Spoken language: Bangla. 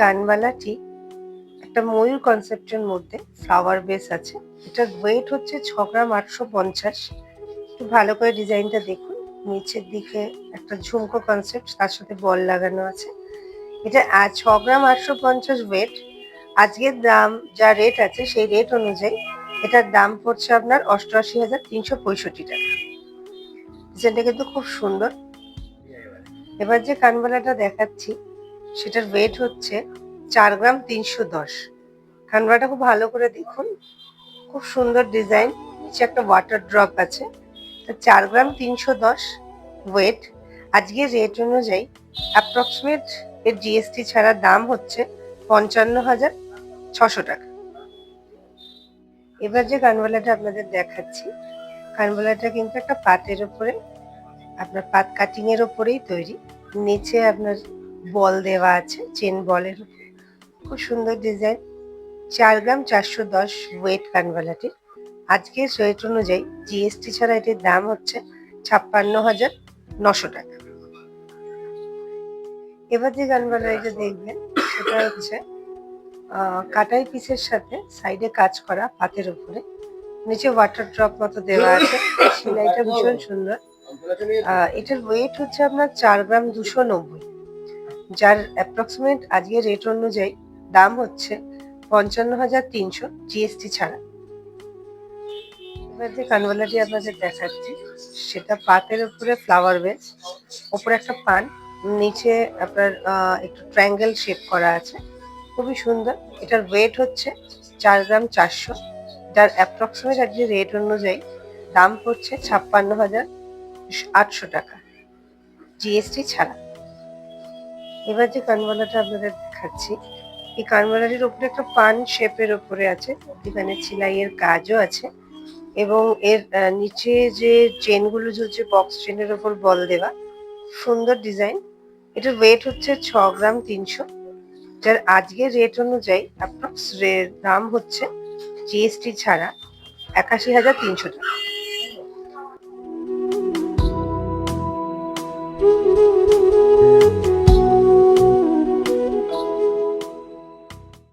কানবালাটি একটা ময়ূর কনসেপ্টের মধ্যে ফ্লাওয়ার বেস আছে। এটার ওয়েট হচ্ছে 6 গ্রাম 850। একটু ভালো করে ডিজাইনটা দেখুন। নিচের দিকে একটা ঝুমকো কনসেপ্ট, তার সাথে বল লাগানো আছে। এটা 6 গ্রাম 850 ওয়েট। আজকের দাম যা রেট আছে সেই রেট অনুযায়ী এটার দাম পড়ছে আপনার 88,365 টাকা। ডিজাইনটা কিন্তু খুব সুন্দর। এবার যে কানবালাটা দেখাচ্ছি সেটার ওয়েট হচ্ছে 4 গ্রাম 310। কানবালাটা খুব ভালো করে দেখুন, খুব সুন্দর ডিজাইন। নিচে একটা ওয়াটার ড্রপ আছে। 4 গ্রাম 310 ওয়েট। আজকের রেট অনুযায়ী অ্যাপ্রক্সিমেট এর জিএসটি ছাড়া দাম হচ্ছে 55,600 টাকা। এবার যে কানবালাটা আপনাদের দেখাচ্ছি, কানবালাটা কিন্তু একটা পাতের উপরে, আপনার পাত কাটিং এর উপরেই তৈরি। নিচে আপনার বল দেওয়া আছে, চেন বলের উপর। খুব সুন্দর ডিজাইন। 4 গ্রাম 410 ওয়েট কানবালাটির। আজকের রেট অনুযায়ী জিএসটি ছাড়া এটির দাম হচ্ছে 56,900 টাকা। এবার যে কানবালাটা দেখবেন সেটা হচ্ছে কাটাই পিসের সাথে সাইডে কাজ করা পাতের উপরে। নিচে ওয়াটার ড্রপ মতো দেওয়া আছে। সেলাইটা ভীষণ সুন্দর। এটার ওয়েট হচ্ছে আপনার 4 গ্রাম 290, যার অ্যাপ্রক্সিমেট আজকের রেট অনুযায়ী দাম হচ্ছে 55,300 জিএসটি ছাড়া। এবার যে কানবালাটি আপনাদের দেখাচ্ছি সেটা পাতের উপরে ফ্লাওয়ার বেস, ওপরে একটা পান, নিচে আপনার একটু ট্রায়াঙ্গেল শেপ করা আছে। খুবই সুন্দর। এটার ওয়েট হচ্ছে 4 গ্রাম 400, যার অ্যাপ্রক্সিমেট আজকে রেট অনুযায়ী দাম পড়ছে 56,800 টাকা জিএসটি ছাড়া। এবার যে কানবালাটা আপনাদের দেখাচ্ছি, এই কানবালাটির উপরে একটা পান শেপের উপরে আছে, এখানে সেলাইয়ের কাজও আছে এবং এর নিচে যে চেনগুলো ঝুলছে বক্স চেনের উপর বল দেওয়া। সুন্দর ডিজাইন। এটার ওয়েট হচ্ছে 6 গ্রাম 300, যার আজকের রেট অনুযায়ী অ্যাপ্রক্স দাম হচ্ছে জিএসটি ছাড়া 81,300 টাকা।